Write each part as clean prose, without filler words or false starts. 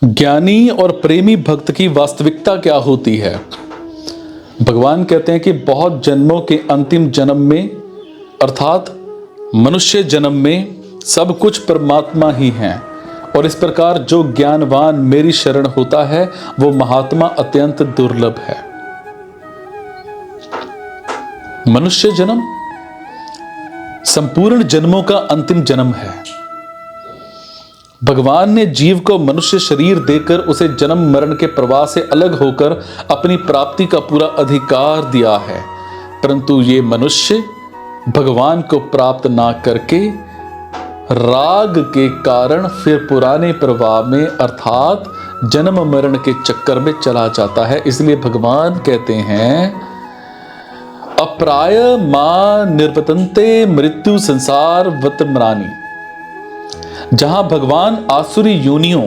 ज्ञानी और प्रेमी भक्त की वास्तविकता क्या होती है? भगवान कहते हैं कि बहुत जन्मों के अंतिम जन्म में अर्थात मनुष्य जन्म में सब कुछ परमात्मा ही है और इस प्रकार जो ज्ञानवान मेरी शरण होता है वो महात्मा अत्यंत दुर्लभ है। मनुष्य जन्म संपूर्ण जन्मों का अंतिम जन्म है। भगवान ने जीव को मनुष्य शरीर देकर उसे जन्म मरण के प्रवाह से अलग होकर अपनी प्राप्ति का पूरा अधिकार दिया है, परंतु ये मनुष्य भगवान को प्राप्त ना करके राग के कारण फिर पुराने प्रवाह में अर्थात जन्म मरण के चक्कर में चला जाता है। इसलिए भगवान कहते हैं अप्राय मां निर्वतन्ते मृत्यु संसार वतम्रानी। जहां भगवान आसुरी योनियों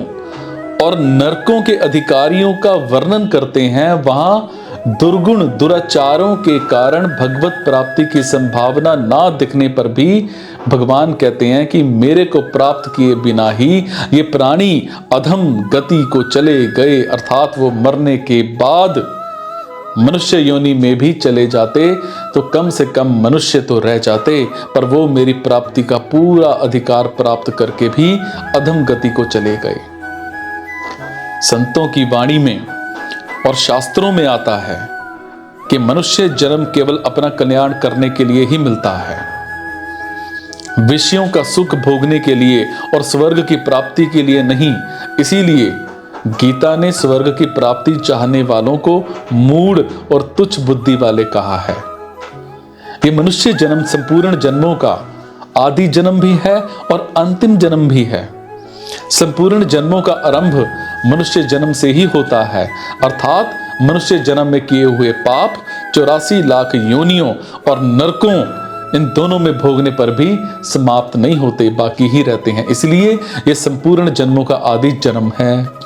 और नरकों के अधिकारियों का वर्णन करते हैं, वहां दुर्गुण दुराचारों के कारण भगवत प्राप्ति की संभावना ना दिखने पर भी भगवान कहते हैं कि मेरे को प्राप्त किए बिना ही ये प्राणी अधम गति को चले गए, अर्थात वो मरने के बाद मनुष्य योनि में भी चले जाते तो कम से कम मनुष्य तो रह जाते, पर वो मेरी प्राप्ति का पूरा अधिकार प्राप्त करके भी अधम गति को चले गए। संतों की वाणी में और शास्त्रों में आता है कि मनुष्य जन्म केवल अपना कल्याण करने के लिए ही मिलता है, विषयों का सुख भोगने के लिए और स्वर्ग की प्राप्ति के लिए नहीं। इसीलिए गीता ने स्वर्ग की प्राप्ति चाहने वालों को मूढ़ और तुच्छ बुद्धि वाले कहा है। ये मनुष्य जन्म संपूर्ण जन्मों का आदि जन्म भी है और अंतिम जन्म भी है। संपूर्ण जन्मों का आरंभ मनुष्य जन्म से ही होता है, अर्थात मनुष्य जन्म में किए हुए पाप 84 लाख योनियों और नरकों इन दोनों में भोगने पर भी समाप्त नहीं होते, बाकी ही रहते हैं। इसलिए यह संपूर्ण जन्मों का आदि जन्म है।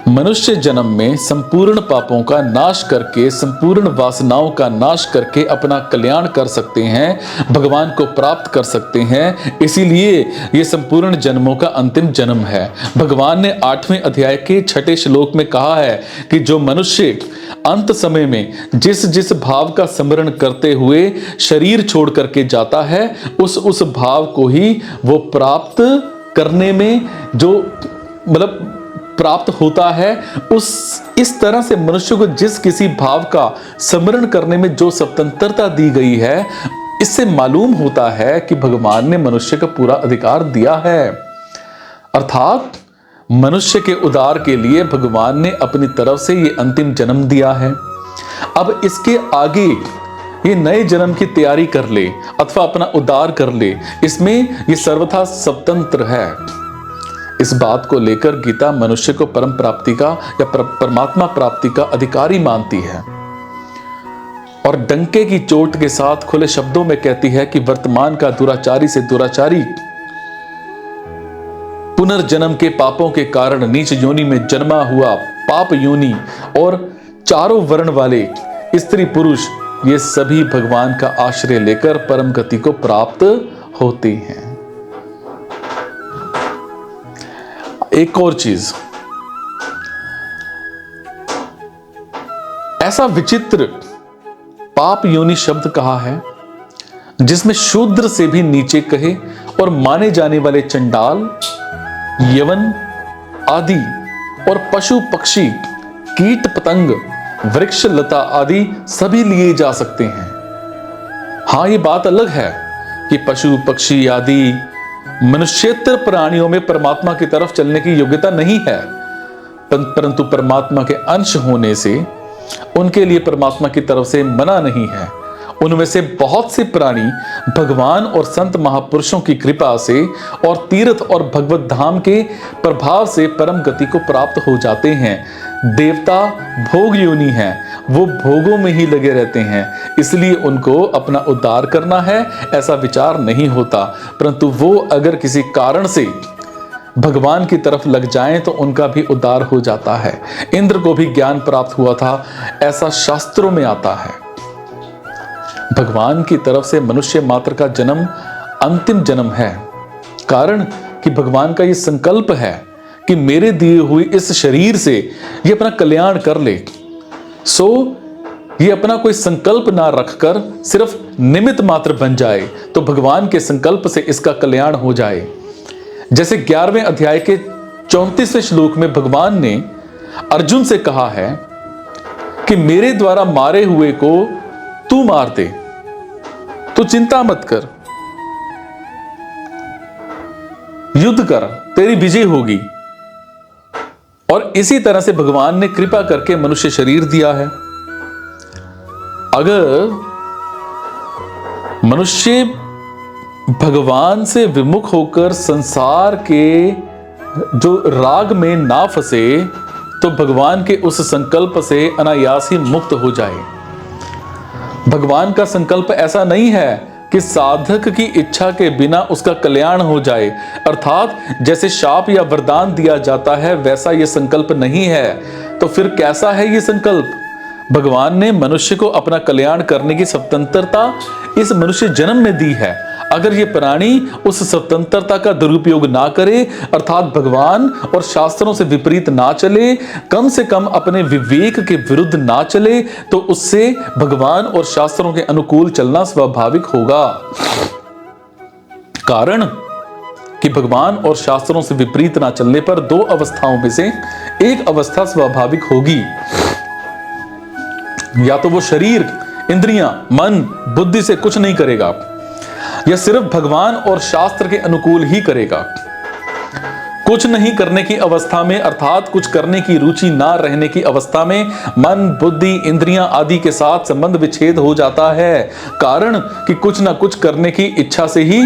मनुष्य जन्म में संपूर्ण पापों का नाश करके संपूर्ण वासनाओं का नाश करके अपना कल्याण कर सकते हैं, भगवान को प्राप्त कर सकते हैं। इसीलिए यह संपूर्ण जन्मों का अंतिम जन्म है। भगवान ने 8वें अध्याय के 6ठे श्लोक में कहा है कि जो मनुष्य अंत समय में जिस जिस भाव का स्मरण करते हुए शरीर छोड़ करके जाता है, उस भाव को ही वो प्राप्त करने में जो प्राप्त होता है, इस तरह से मनुष्य को जिस किसी भाव का स्मरण करने में जो स्वतंत्रता दी गई है, इससे मालूम होता है कि भगवान ने मनुष्य का पूरा अधिकार दिया है। अर्थात मनुष्य के उद्धार के लिए भगवान ने अपनी तरफ से ये अंतिम जन्म दिया है। अब इसके आगे ये नए जन्म की तैयारी कर ले अथवा अपना उद्धार कर ले, इसमें ये सर्वथा स्वतंत्र है। इस बात को लेकर गीता मनुष्य को परम प्राप्ति का या परमात्मा प्राप्ति का अधिकारी मानती है और डंके की चोट के साथ खुले शब्दों में कहती है कि वर्तमान का दुराचारी से दुराचारी पुनर्जन्म के पापों के कारण नीच योनि में जन्मा हुआ पाप योनि और चारों वर्ण वाले स्त्री पुरुष ये सभी भगवान का आश्रय लेकर परम गति को प्राप्त होते हैं। एक और चीज, ऐसा विचित्र पाप योनि शब्द कहा है जिसमें शूद्र से भी नीचे कहे और माने जाने वाले चंडाल, यवन आदि और पशु पक्षी कीट पतंग वृक्ष लता आदि सभी लिए जा सकते हैं। हां, ये बात अलग है कि पशु पक्षी आदि मनुष्येतर प्राणियों में परमात्मा की तरफ चलने की योग्यता नहीं है, परंतु परमात्मा के अंश होने से उनके लिए परमात्मा की तरफ से मना नहीं है। उनमें से बहुत से प्राणी भगवान और संत महापुरुषों की कृपा से और तीर्थ और भगवत धाम के प्रभाव से परम गति को प्राप्त हो जाते हैं। देवता भोग योनि है, वो भोगों में ही लगे रहते हैं, इसलिए उनको अपना उद्धार करना है ऐसा विचार नहीं होता, परंतु वो अगर किसी कारण से भगवान की तरफ लग जाएं तो उनका भी उद्धार हो जाता है। इंद्र को भी ज्ञान प्राप्त हुआ था, ऐसा शास्त्रों में आता है। भगवान की तरफ से मनुष्य मात्र का जन्म अंतिम जन्म है, कारण कि भगवान का यह संकल्प है कि मेरे दिए हुए इस शरीर से ये अपना कल्याण कर ले। सो ये अपना कोई संकल्प ना रखकर सिर्फ निमित्त मात्र बन जाए तो भगवान के संकल्प से इसका कल्याण हो जाए। जैसे 11वें अध्याय के 34वें श्लोक में भगवान ने अर्जुन से कहा है कि मेरे द्वारा मारे हुए को तू मार दे, तू चिंता मत कर, युद्ध कर, तेरी विजय होगी। और इसी तरह से भगवान ने कृपा करके मनुष्य शरीर दिया है। अगर मनुष्य भगवान से विमुख होकर संसार के जो राग में ना फंसे तो भगवान के उस संकल्प से अनायास ही मुक्त हो जाए। भगवान का संकल्प ऐसा नहीं है कि साधक की इच्छा के बिना उसका कल्याण हो जाए, अर्थात जैसे शाप या वरदान दिया जाता है वैसा यह संकल्प नहीं है। तो फिर कैसा है यह संकल्प? भगवान ने मनुष्य को अपना कल्याण करने की स्वतंत्रता इस मनुष्य जन्म में दी है। अगर ये प्राणी उस स्वतंत्रता का दुरुपयोग ना करे, अर्थात भगवान और शास्त्रों से विपरीत ना चले, कम से कम अपने विवेक के विरुद्ध ना चले, तो उससे भगवान और शास्त्रों के अनुकूल चलना स्वाभाविक होगा। कारण कि भगवान और शास्त्रों से विपरीत ना चलने पर दो अवस्थाओं में से एक अवस्था स्वाभाविक होगी। या तो वो शरीर, इंद्रियां, मन, बुद्धि से कुछ नहीं करेगा, या सिर्फ भगवान और शास्त्र के अनुकूल ही करेगा। कुछ नहीं करने की अवस्था में, अर्थात कुछ करने की रुचि ना रहने की अवस्था में मन, बुद्धि, इंद्रियां आदि के साथ संबंध विच्छेद हो जाता है। कारण कि कुछ ना कुछ करने की इच्छा से ही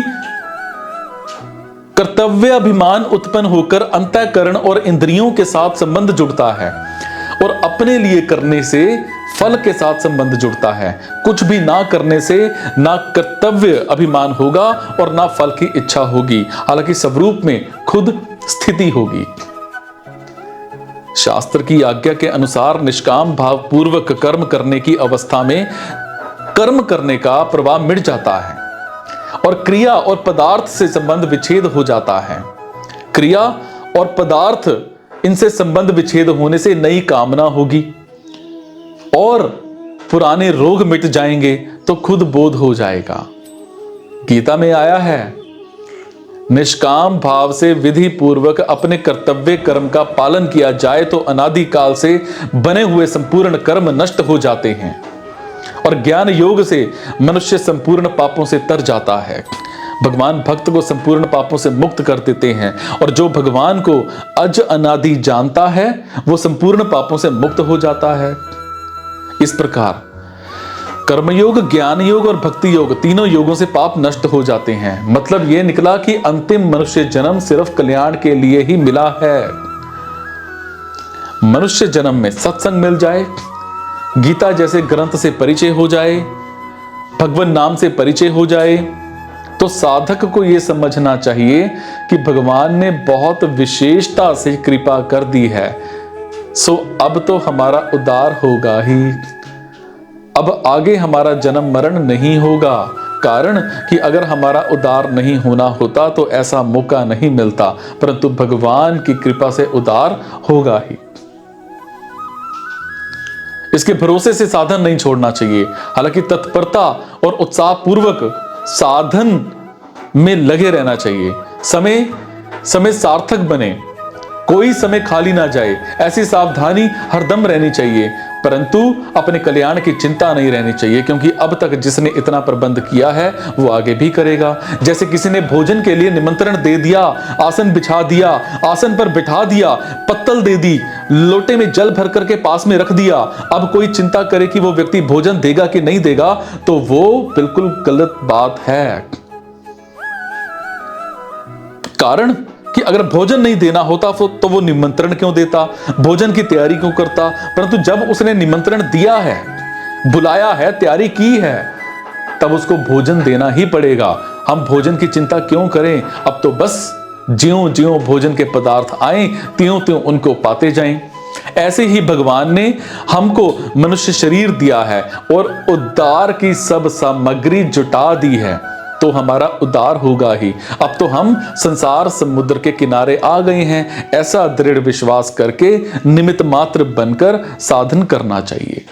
कर्तव्य अभिमान उत्पन्न होकर अंतःकरण और इंद्रियों के साथ संबंध जुड़ता है, और अपने लिए करने से फल के साथ संबंध जुड़ता है। कुछ भी ना करने से ना कर्तव्य अभिमान होगा और ना फल की इच्छा होगी, हालांकि स्वरूप में खुद स्थिति होगी। शास्त्र की आज्ञा के अनुसार निष्काम भाव पूर्वक कर्म करने की अवस्था में कर्म करने का प्रवाह मिट जाता है और क्रिया और पदार्थ से संबंध विच्छेद हो जाता है। क्रिया और पदार्थ, इनसे संबंध विच्छेद होने से नई कामना होगी और पुराने रोग मिट जाएंगे तो खुद बोध हो जाएगा। गीता में आया है, निष्काम भाव से विधि पूर्वक अपने कर्तव्य कर्म का पालन किया जाए तो अनादि काल से बने हुए संपूर्ण कर्म नष्ट हो जाते हैं और ज्ञान योग से मनुष्य संपूर्ण पापों से तर जाता है। भगवान भक्त को संपूर्ण पापों से मुक्त कर देते हैं और जो भगवान को अज अनादि जानता है वो संपूर्ण पापों से मुक्त हो जाता है। इस प्रकार कर्मयोग, ज्ञान योग और भक्ति योग, तीनों योगों से पाप नष्ट हो जाते हैं। मतलब यह निकला कि अंतिम मनुष्य जन्म सिर्फ कल्याण के लिए ही मिला है। मनुष्य जन्म में सत्संग मिल जाए, गीता जैसे ग्रंथ से परिचय हो जाए, भगवान नाम से परिचय हो जाए, तो साधक को यह समझना चाहिए कि भगवान ने बहुत विशेषता से कृपा कर दी है। सो अब तो हमारा उद्धार होगा ही, अब आगे हमारा जन्म मरण नहीं होगा। कारण कि अगर हमारा उद्धार नहीं होना होता तो ऐसा मौका नहीं मिलता, परंतु भगवान की कृपा से उद्धार होगा ही। इसके भरोसे से साधन नहीं छोड़ना चाहिए, हालांकि तत्परता और उत्साह पूर्वक साधन में लगे रहना चाहिए। समय सार्थक बने, कोई समय खाली ना जाए, ऐसी सावधानी हरदम रहनी चाहिए, परंतु अपने कल्याण की चिंता नहीं रहनी चाहिए, क्योंकि अब तक जिसने इतना प्रबंध किया है वो आगे भी करेगा। जैसे किसी ने भोजन के लिए निमंत्रण दे दिया, आसन बिछा दिया, आसन पर बिठा दिया, पत्तल दे दी, लोटे में जल भर करके पास में रख दिया, अब कोई चिंता करे कि वो व्यक्ति भोजन देगा कि नहीं देगा, तो वो बिल्कुल गलत बात है। कारण कि अगर भोजन नहीं देना होता तो वो निमंत्रण क्यों देता, भोजन की तैयारी क्यों करता। परंतु जब उसने निमंत्रण दिया है, बुलाया है, तैयारी की है, तब उसको भोजन देना ही पड़ेगा। हम भोजन की चिंता क्यों करें? अब तो बस ज्यों ज्यों भोजन के पदार्थ आए त्यों त्यों उनको पाते जाएं। ऐसे ही भगवान ने हमको मनुष्य शरीर दिया है और उद्धार की सब सामग्री जुटा दी है। तो हमारा उद्धार होगा ही। अब तो हम संसार समुद्र के किनारे आ गए हैं, ऐसा दृढ़ विश्वास करके निमित्त मात्र बनकर साधन करना चाहिए।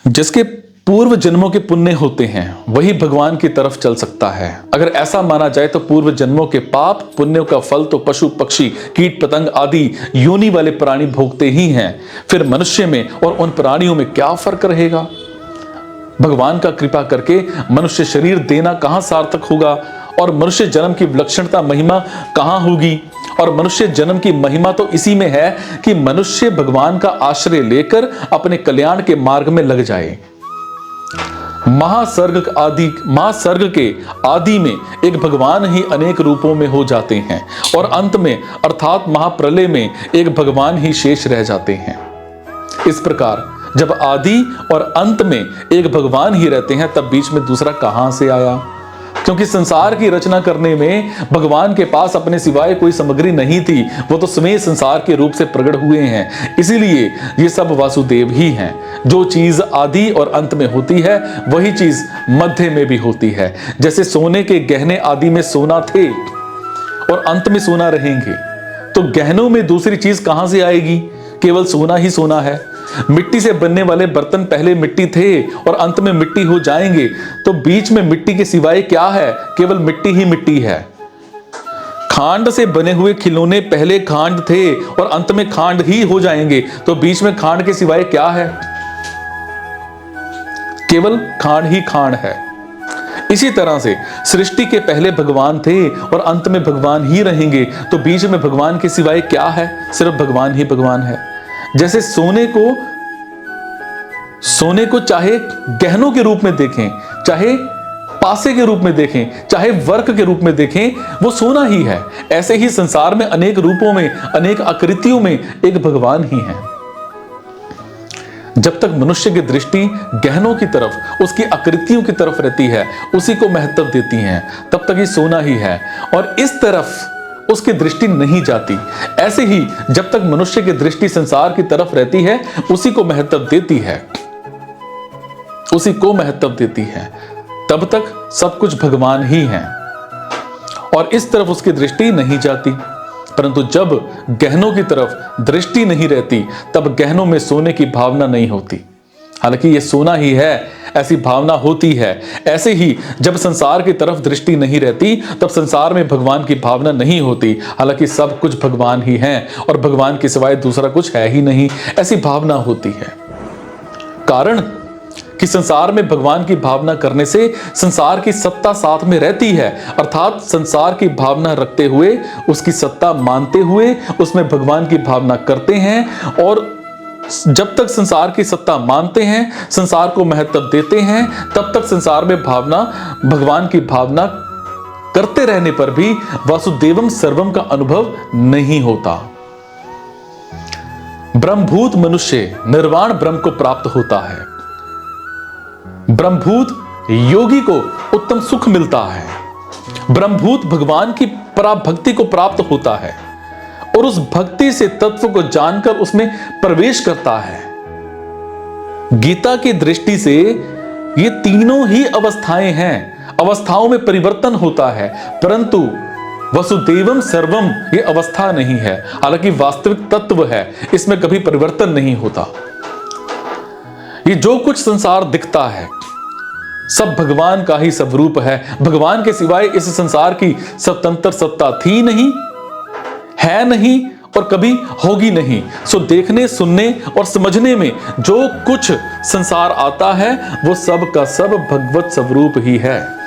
जिसके पूर्व जन्मों के पुण्य होते हैं वही भगवान की तरफ चल सकता है। अगर ऐसा माना जाए तो पूर्व जन्मों के पाप पुण्यों का फल तो पशु पक्षी कीट पतंग आदि योनि वाले प्राणी भोगते ही हैं। फिर मनुष्य में और उन प्राणियों में क्या फर्क रहेगा? भगवान का कृपा करके मनुष्य शरीर देना कहां सार्थक होगा, और मनुष्य जन्म की विलक्षणता महिमा कहां होगी? और मनुष्य जन्म की महिमा तो इसी में है कि मनुष्य भगवान का आश्रय लेकर अपने कल्याण के मार्ग में लग जाए। महासर्ग के आदि में एक भगवान ही अनेक रूपों में हो जाते हैं, और अंत में अर्थात महाप्रलय में एक भगवान ही शेष रह जाते हैं। इस प्रकार जब आदि और अंत में एक भगवान ही रहते हैं, तब बीच में दूसरा कहां से आया? क्योंकि संसार की रचना करने में भगवान के पास अपने सिवाय कोई सामग्री नहीं थी, वो तो स्वयं संसार के रूप से प्रकट हुए हैं। इसीलिए ये सब वासुदेव ही हैं। जो चीज आदि और अंत में होती है वही चीज मध्य में भी होती है। जैसे सोने के गहने आदि में सोना थे और अंत में सोना रहेंगे, तो गहनों में दूसरी चीज कहां से आएगी? केवल सोना ही सोना है। मिट्टी से बनने वाले बर्तन पहले मिट्टी थे और अंत में मिट्टी हो जाएंगे, तो बीच में मिट्टी के सिवाय क्या है? केवल मिट्टी ही मिट्टी है। खांड से बने हुए खिलौने पहले खांड थे और अंत में खांड ही हो जाएंगे, तो बीच में खांड के सिवाय क्या है? केवल खांड ही खांड है। इसी तरह से सृष्टि के पहले भगवान थे और अंत में भगवान ही रहेंगे, तो बीच में भगवान के सिवाय क्या है? सिर्फ भगवान ही भगवान है। जैसे सोने को चाहे गहनों के रूप में देखें, चाहे पासे के रूप में देखें, चाहे वर्क के रूप में देखें, वो सोना ही है। ऐसे ही संसार में अनेक रूपों में, अनेक आकृतियों में एक भगवान ही है। जब तक मनुष्य की दृष्टि गहनों की तरफ, उसकी आकृतियों की तरफ रहती है, उसी को महत्व देती है, तब तक ये सोना ही है और इस तरफ उसकी दृष्टि नहीं जाती। ऐसे ही जब तक मनुष्य की दृष्टि संसार की तरफ रहती है, उसी को महत्व देती है, उसी को महत्व देती है, तब तक सब कुछ भगवान ही है और इस तरफ उसकी दृष्टि नहीं जाती। परंतु जब गहनों की तरफ दृष्टि नहीं रहती, तब गहनों में सोने की भावना नहीं होती। हालांकि ये सोना ही है, ऐसी भावना होती है। ऐसे ही जब संसार की तरफ दृष्टि नहीं रहती, तब संसार में भगवान की भावना नहीं होती। हालांकि सब कुछ भगवान ही है और भगवान के सिवाय दूसरा कुछ है ही नहीं, ऐसी भावना होती है। कारण कि संसार में भगवान की भावना करने से संसार की सत्ता साथ में रहती है, अर्थात संसार की भावना रखते हुए, उसकी सत्ता मानते हुए उसमें भगवान की भावना करते हैं। और जब तक संसार की सत्ता मानते हैं, संसार को महत्व देते हैं, तब तक संसार में भगवान की भावना करते रहने पर भी वासुदेवम सर्वम का अनुभव नहीं होता। ब्रह्मभूत मनुष्य निर्वाण ब्रह्म को प्राप्त होता है। ब्रह्मभूत योगी को उत्तम सुख मिलता है। ब्रह्मभूत भगवान की पराभक्ति को प्राप्त होता है और उस भक्ति से तत्व को जानकर उसमें प्रवेश करता है। गीता की दृष्टि से ये तीनों ही अवस्थाएं हैं, अवस्थाओं में परिवर्तन होता है, परंतु वसुदेवम सर्वम ये अवस्था नहीं है। हालांकि वास्तविक तत्व है, इसमें कभी परिवर्तन नहीं होता। ये जो कुछ संसार दिखता है सब भगवान का ही स्वरूप है। भगवान के सिवाय इस संसार की स्वतंत्र सत्ता थी नहीं, है नहीं और कभी होगी नहीं। सो देखने, सुनने और समझने में जो कुछ संसार आता है वो सब का सब भगवत स्वरूप ही है।